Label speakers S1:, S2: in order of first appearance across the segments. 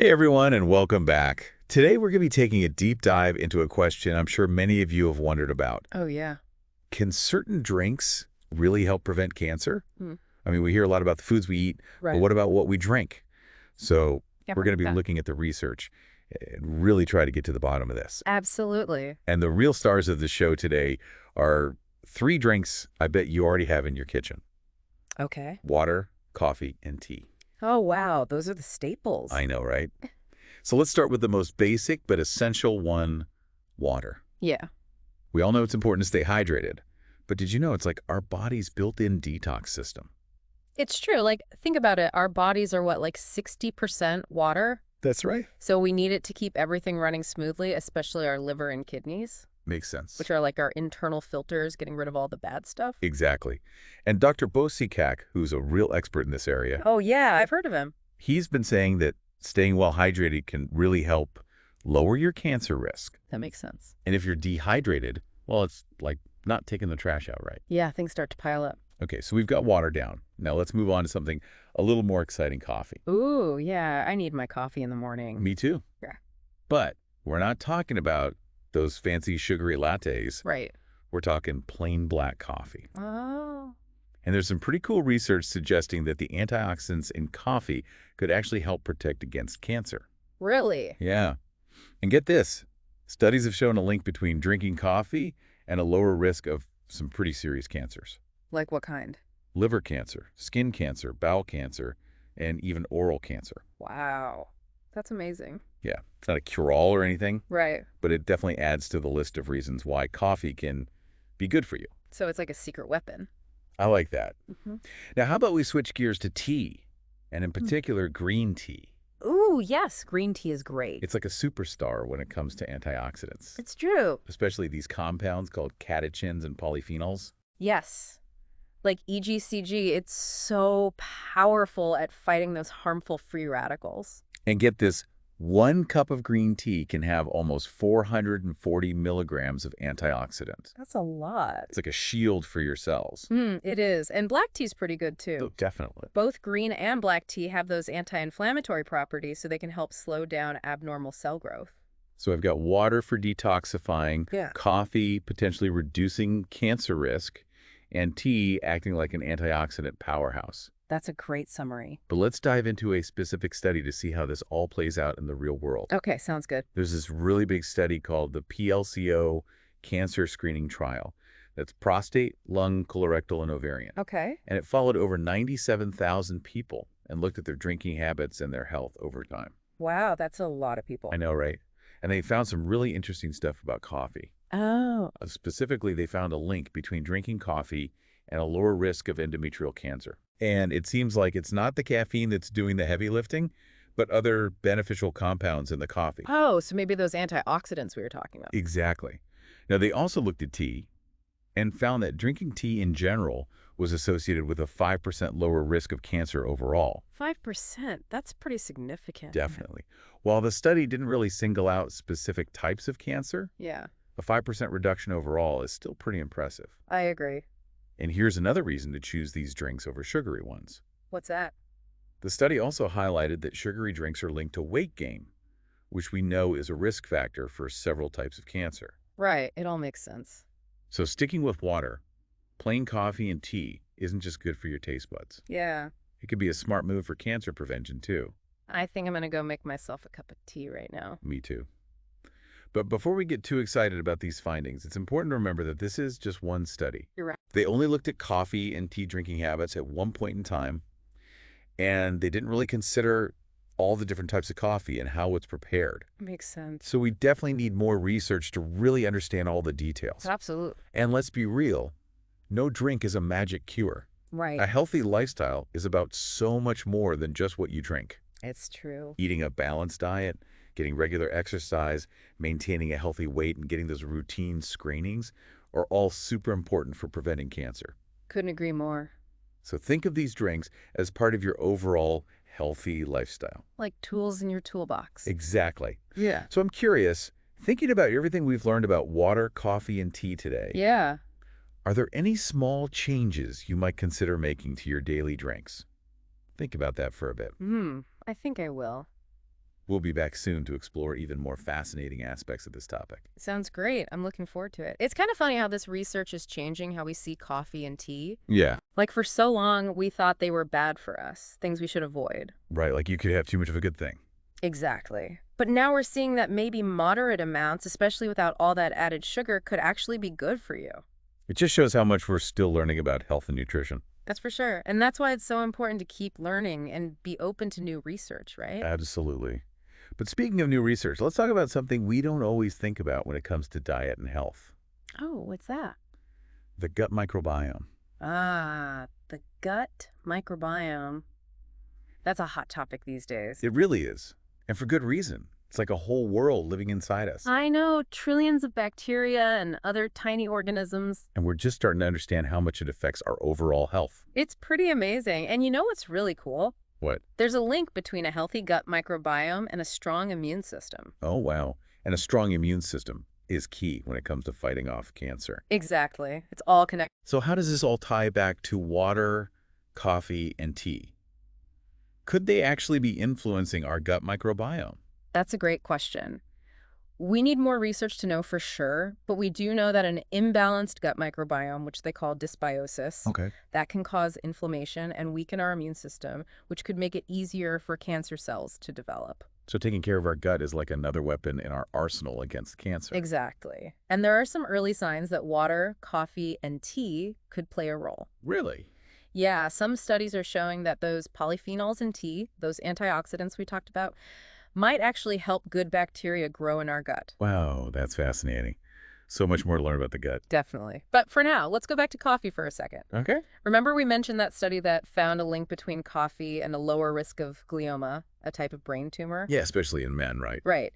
S1: Hey everyone, and welcome back. Today we're going to be taking a deep dive into a question I'm sure many of you have wondered about.
S2: Oh, yeah.
S1: Can certain drinks really help prevent cancer?
S2: Hmm.
S1: I mean, we hear a lot about the foods we eat, but
S2: Right.
S1: what about what we drink? So
S2: Yeah,
S1: we're going to be
S2: yeah.
S1: looking at the research and really try to get to the bottom of this.
S2: Absolutely.
S1: And the real stars of the show today are three drinks I bet you already have in your kitchen:
S2: Okay.
S1: water, coffee, and tea.
S2: Oh, wow. Those are the staples.
S1: I know, right? So let's start with the most basic but essential one: water.
S2: Yeah.
S1: We all know it's important to stay hydrated, but did you know it's like our body's built-in detox system?
S2: It's true. Like, think about it. Our bodies are what, like 60% water?
S1: That's right.
S2: So we need it to keep everything running smoothly, especially our liver and kidneys,
S1: Makes sense.
S2: which are like our internal filters, getting rid of all the bad stuff.
S1: Exactly. And Dr. Bosikak, who's a real expert in this area,
S2: Oh, yeah. I've heard of him.
S1: he's been saying that staying well hydrated can really help lower your cancer risk.
S2: That makes sense.
S1: And if you're dehydrated, well, it's like not taking the trash out right.
S2: Yeah, things start to pile up.
S1: Okay, so we've got water down. Now let's move on to something a little more exciting: coffee.
S2: Ooh, yeah. I need my coffee in the morning.
S1: Me too.
S2: Yeah.
S1: But we're not talking about those fancy sugary lattes.
S2: Right.
S1: We're talking plain black coffee.
S2: Oh.
S1: And there's some pretty cool research suggesting that the antioxidants in coffee could actually help protect against cancer.
S2: Really?
S1: Yeah. And get this, studies have shown a link between drinking coffee and a lower risk of some pretty serious cancers:
S2: Like what kind?
S1: liver cancer, skin cancer, bowel cancer, and even oral cancer.
S2: Wow. That's amazing.
S1: Yeah, it's not a cure-all or anything,
S2: Right.
S1: but it definitely adds to the list of reasons why coffee can be good for you.
S2: So it's like a secret weapon.
S1: I like that.
S2: Hmm.
S1: Now, how about we switch gears to tea, and in particular, green tea?
S2: Ooh, yes. Green tea is great.
S1: It's like a superstar when it comes to antioxidants,
S2: It's true.
S1: especially these compounds called catechins and polyphenols.
S2: Yes. Like EGCG, it's so powerful at fighting those harmful free radicals.
S1: And get this, 1 cup of green tea can have almost 440 milligrams of antioxidants.
S2: That's a lot.
S1: It's like a shield for your cells.
S2: It is. And black tea's pretty good
S1: Oh,
S2: too.
S1: definitely.
S2: Both green and black tea have those anti-inflammatory properties so they can help slow down abnormal cell growth.
S1: So I've got water for detoxifying,
S2: Yeah.
S1: coffee potentially reducing cancer risk, and tea acting like an antioxidant powerhouse.
S2: That's a great summary.
S1: But let's dive into a specific study to see how this all plays out in the real world.
S2: Okay, sounds good.
S1: There's this really big study called the PLCO cancer screening trial. That's prostate, lung, colorectal, and ovarian.
S2: Okay.
S1: And it followed over 97,000 people and looked at their drinking habits and their health over time.
S2: Wow, that's a lot of people.
S1: I know, right? And they found some really interesting stuff about coffee.
S2: Oh,
S1: Specifically, they found a link between drinking coffee and a lower risk of endometrial cancer. And it seems like it's not the caffeine that's doing the heavy lifting, but other beneficial compounds in the coffee.
S2: Oh, so maybe those antioxidants we were talking about.
S1: Exactly. Now, they also looked at tea and found that drinking tea in general was associated with a 5% lower risk of cancer overall.
S2: 5%, that's pretty significant.
S1: Definitely. While the study didn't really single out specific types of cancer,
S2: Yeah,
S1: a 5% reduction overall is still pretty impressive.
S2: I agree.
S1: And here's another reason to choose these drinks over sugary ones.
S2: What's that?
S1: The study also highlighted that sugary drinks are linked to weight gain, which we know is a risk factor for several types of cancer.
S2: Right, it all makes sense.
S1: So sticking with water, plain coffee and tea isn't just good for your taste buds.
S2: Yeah,
S1: It could be a smart move for cancer prevention too.
S2: I think I'm going to go make myself a cup of tea right now.
S1: Me too. But before we get too excited about these findings, it's important to remember that this is just one study.
S2: You're right.
S1: They only looked at coffee and tea drinking habits at one point in time, and they didn't really consider all the different types of coffee and how it's prepared.
S2: Makes sense.
S1: So we definitely need more research to really understand all the details.
S2: Absolutely.
S1: And let's be real, no drink is a magic cure.
S2: Right.
S1: A healthy lifestyle is about so much more than just what you drink.
S2: It's true.
S1: Eating a balanced diet, getting regular exercise, maintaining a healthy weight, and getting those routine screenings are all super important for preventing cancer.
S2: Couldn't agree more.
S1: So think of these drinks as part of your overall healthy lifestyle.
S2: Like tools in your toolbox.
S1: Exactly.
S2: Yeah.
S1: So I'm curious, thinking about everything we've learned about water, coffee, and tea today,
S2: Yeah.
S1: are there any small changes you might consider making to your daily drinks? Think about that for a bit.
S2: I think I will.
S1: We'll be back soon to explore even more fascinating aspects of this topic.
S2: Sounds great. I'm looking forward to it. It's kind of funny how this research is changing how we see coffee and tea.
S1: Yeah,
S2: Like for so long, we thought they were bad for us, things we should avoid.
S1: right, like you could have too much of a good thing.
S2: Exactly. But now we're seeing that maybe moderate amounts, especially without all that added sugar, could actually be good for you.
S1: It just shows how much we're still learning about health and nutrition.
S2: That's for sure. And that's why it's so important to keep learning and be open to new research, right?
S1: Absolutely. But speaking of new research, let's talk about something we don't always think about when it comes to diet and health:
S2: Oh, what's that?
S1: the gut microbiome.
S2: Ah, the gut microbiome. That's a hot topic these days.
S1: It really is. And for good reason. It's like a whole world living inside us.
S2: I know, trillions of bacteria and other tiny organisms.
S1: And we're just starting to understand how much it affects our overall health.
S2: It's pretty amazing. And you know what's really cool?
S1: What?
S2: There's a link between a healthy gut microbiome and a strong immune system.
S1: Oh, wow. And a strong immune system is key when it comes to fighting off cancer.
S2: Exactly. It's all connected.
S1: So how does this all tie back to water, coffee, and tea? Could they actually be influencing our gut microbiome?
S2: That's a great question. We need more research to know for sure, but we do know that an imbalanced gut microbiome, which they call dysbiosis,
S1: Okay.
S2: that can cause inflammation and weaken our immune system, which could make it easier for cancer cells to develop.
S1: So taking care of our gut is like another weapon in our arsenal against cancer.
S2: Exactly. And there are some early signs that water, coffee, and tea could play a role.
S1: Really?
S2: Yeah, some studies are showing that those polyphenols in tea, those antioxidants we talked about, might actually help good bacteria grow in our gut.
S1: Wow, that's fascinating. So much more to learn about the gut.
S2: Definitely. But for now, let's go back to coffee for a second.
S1: Okay.
S2: Remember we mentioned that study that found a link between coffee and a lower risk of glioma, a type of brain tumor?
S1: Yeah, especially in men, right?
S2: Right.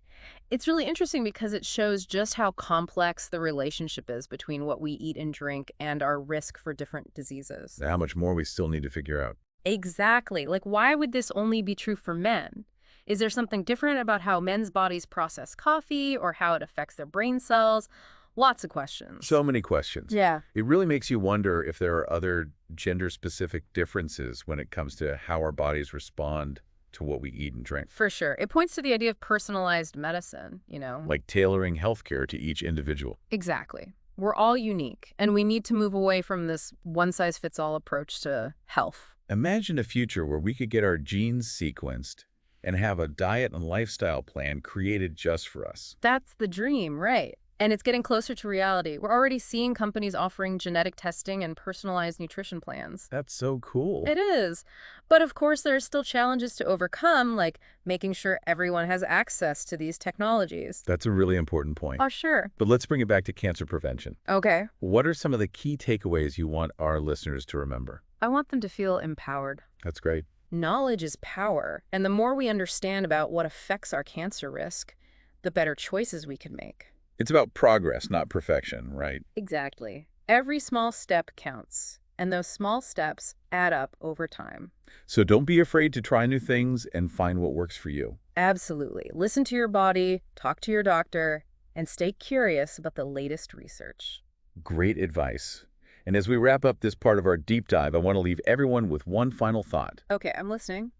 S2: It's really interesting because it shows just how complex the relationship is between what we eat and drink and our risk for different diseases.
S1: How much more we still need to figure out.
S2: Exactly. Like, why would this only be true for men? Is there something different about how men's bodies process coffee or how it affects their brain cells? Lots of questions.
S1: So many questions.
S2: Yeah,
S1: It really makes you wonder if there are other gender-specific differences when it comes to how our bodies respond to what we eat and drink.
S2: for sure. It points to the idea of personalized medicine, you know?
S1: Like tailoring healthcare to each individual.
S2: Exactly. We're all unique, and we need to move away from this one-size-fits-all approach to health.
S1: Imagine a future where we could get our genes sequenced and have a diet and lifestyle plan created just for us.
S2: That's the dream, right? And it's getting closer to reality. We're already seeing companies offering genetic testing and personalized nutrition plans.
S1: That's so cool.
S2: It is. But of course, there are still challenges to overcome, like making sure everyone has access to these technologies.
S1: That's a really important point.
S2: Oh, sure.
S1: But let's bring it back to cancer prevention.
S2: Okay.
S1: What are some of the key takeaways you want our listeners to remember?
S2: I want them to feel empowered.
S1: That's great.
S2: Knowledge is power, and the more we understand about what affects our cancer risk, the better choices we can make.
S1: It's about progress, not perfection, right?
S2: Exactly. Every small step counts, and those small steps add up over time.
S1: So don't be afraid to try new things and find what works for you.
S2: Absolutely. Listen to your body, talk to your doctor, and stay curious about the latest research.
S1: Great advice. And as we wrap up this part of our deep dive, I want to leave everyone with one final thought.
S2: Okay, I'm listening.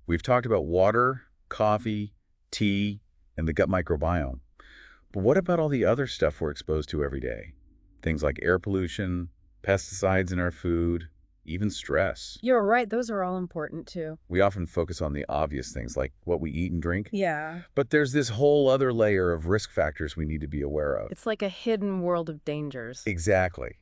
S1: We've talked about water, coffee, tea, and the gut microbiome. But what about all the other stuff we're exposed to every day? Things like air pollution, pesticides in our food, even stress.
S2: You're right, those are all important too.
S1: We often focus on the obvious things like what we eat and drink,
S2: Yeah.
S1: but there's this whole other layer of risk factors we need to be aware of.
S2: It's like a hidden world of dangers.
S1: Exactly.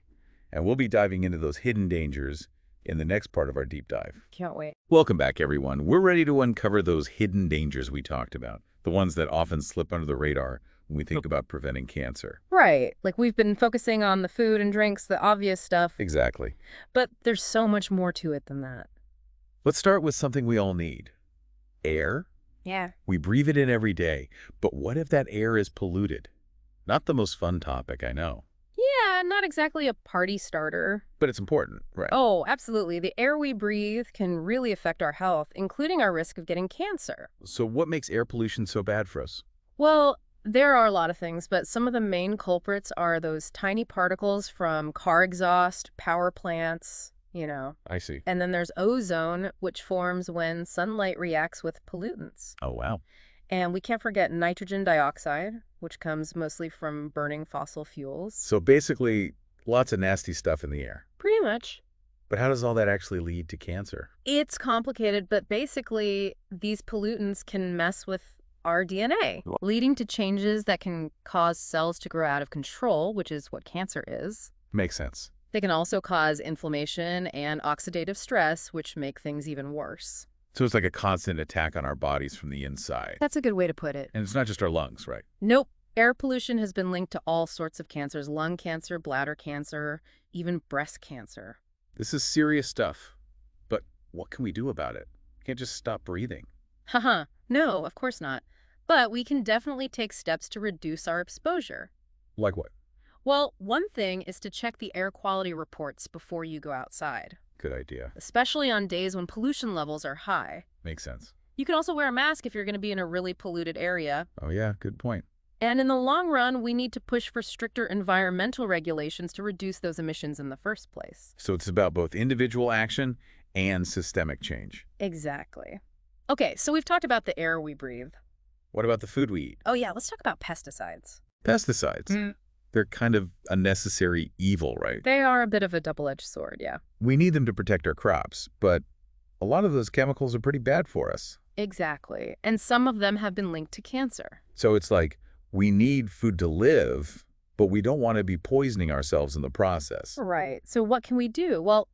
S1: And we'll be diving into those hidden dangers in the next part of our deep dive.
S2: Can't wait.
S1: Welcome back, everyone. We're ready to uncover those hidden dangers we talked about, the ones that often slip under the radar when we think about preventing cancer.
S2: Right. Like we've been focusing on the food and drinks, the obvious stuff,
S1: Exactly.
S2: but there's so much more to it than that.
S1: Let's start with something we all need. Air.
S2: Yeah.
S1: We breathe it in every day, but what if that air is polluted? Not the most fun topic, I know,
S2: Yeah, not exactly a party starter.
S1: but it's important, right?
S2: Oh, absolutely. The air we breathe can really affect our health, including our risk of getting cancer.
S1: So what makes air pollution so bad for us?
S2: Well, there are a lot of things, but some of the main culprits are those tiny particles from car exhaust, power plants,
S1: I see.
S2: And then there's ozone, which forms when sunlight reacts with pollutants.
S1: Oh, wow.
S2: And we can't forget nitrogen dioxide, which comes mostly from burning fossil fuels.
S1: So basically, lots of nasty stuff in the air.
S2: Pretty much.
S1: But how does all that actually lead to cancer?
S2: It's complicated, but basically, these pollutants can mess with our DNA, leading to changes that can cause cells to grow out of control, which is what cancer is.
S1: Makes sense.
S2: They can also cause inflammation and oxidative stress, which make things even worse.
S1: So it's like a constant attack on our bodies from the inside.
S2: That's a good way to put it.
S1: And it's not just our lungs, right?
S2: Nope. Air pollution has been linked to all sorts of cancers: lung cancer, bladder cancer, even breast cancer.
S1: This is serious stuff. But what can we do about it? Can't just stop breathing.
S2: Haha, no, of course not. But we can definitely take steps to reduce our exposure.
S1: Like what?
S2: Well, one thing is to check the air quality reports before you go outside,
S1: Good idea.
S2: especially on days when pollution levels are high.
S1: Makes sense.
S2: You can also wear a mask if you're going to be in a really polluted area.
S1: Oh yeah, good point.
S2: And in the long run, we need to push for stricter environmental regulations to reduce those emissions in the first place.
S1: So it's about both individual action and systemic change.
S2: Exactly. Okay, so we've talked about the air we breathe.
S1: What about the food we eat?
S2: Oh yeah, let's talk about pesticides.
S1: Pesticides. They're kind of a necessary evil, right?
S2: They are a bit of a double-edged sword, yeah.
S1: We need them to protect our crops, but a lot of those chemicals are pretty bad for us.
S2: Exactly. And some of them have been linked to cancer.
S1: So it's like we need food to live, but we don't want to be poisoning ourselves in the process.
S2: Right. So what can we do? Well,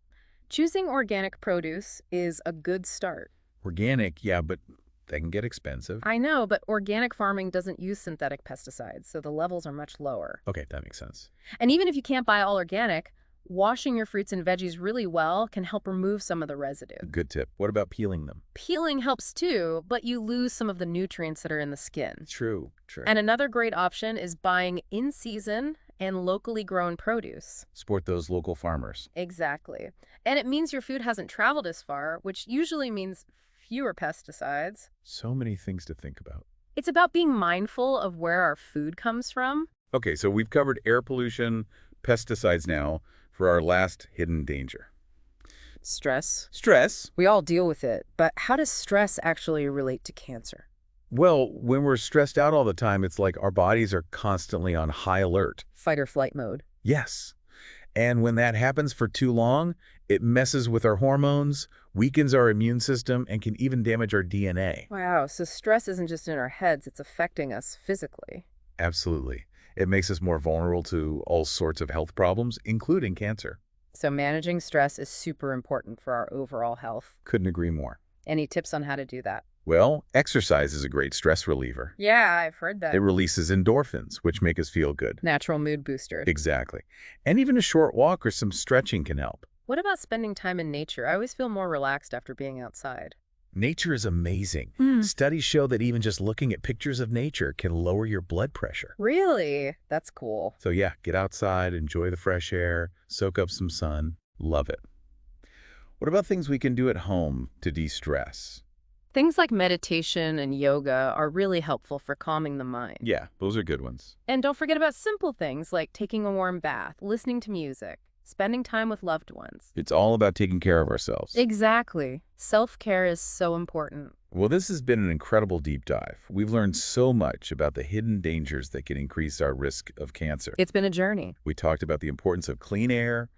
S2: choosing organic produce is a good start.
S1: Organic, yeah, but they can get expensive.
S2: I know, but organic farming doesn't use synthetic pesticides, so the levels are much lower.
S1: Okay, that makes sense.
S2: And even if you can't buy all organic, washing your fruits and veggies really well can help remove some of the residue.
S1: Good tip. What about peeling them?
S2: Peeling helps too, but you lose some of the nutrients that are in the skin.
S1: True.
S2: And another great option is buying in-season and locally grown produce.
S1: Support those local farmers.
S2: Exactly. And it means your food hasn't traveled as far, which usually means fewer pesticides.
S1: So many things to think about.
S2: It's about being mindful of where our food comes from.
S1: Okay, so we've covered air pollution, pesticides now for our last hidden danger.
S2: Stress.
S1: Stress.
S2: We all deal with it, but how does stress actually relate to cancer?
S1: Well, when we're stressed out all the time, it's like our bodies are constantly on high alert.
S2: Fight or flight mode.
S1: Yes. And when that happens for too long, it messes with our hormones, weakens our immune system, and can even damage our DNA.
S2: Wow, so stress isn't just in our heads, it's affecting us physically.
S1: Absolutely. It makes us more vulnerable to all sorts of health problems, including cancer.
S2: So managing stress is super important for our overall health.
S1: Couldn't agree more.
S2: Any tips on how to do that?
S1: Well, exercise is a great stress reliever.
S2: Yeah, I've heard that.
S1: It releases endorphins, which make us feel good.
S2: Natural mood booster.
S1: Exactly. And even a short walk or some stretching can help.
S2: What about spending time in nature? I always feel more relaxed after being outside.
S1: Nature is amazing. Studies show that even just looking at pictures of nature can lower your blood pressure.
S2: Really? That's cool.
S1: So yeah, get outside, enjoy the fresh air, soak up some sun. Love it. What about things we can do at home to de-stress?
S2: Things like meditation and yoga are really helpful for calming the mind.
S1: Yeah, those are good ones.
S2: And don't forget about simple things like taking a warm bath, listening to music, spending time with loved ones.
S1: It's all about taking care of ourselves.
S2: Exactly. Self-care is so important.
S1: Well, this has been an incredible deep dive. We've learned so much about the hidden dangers that can increase our risk of cancer.
S2: It's been a journey.
S1: We talked about the importance of clean air,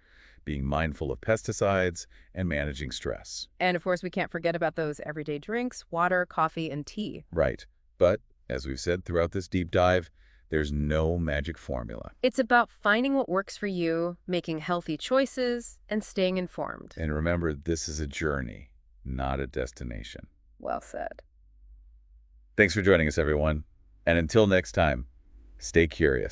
S1: being mindful of pesticides, and managing stress.
S2: And of course, we can't forget about those everyday drinks: water, coffee, and tea.
S1: Right. But, as we've said throughout this deep dive, there's no magic formula.
S2: It's about finding what works for you, making healthy choices, and staying informed.
S1: And remember, this is a journey, not a destination.
S2: Well said.
S1: Thanks for joining us, everyone. And until next time, stay curious.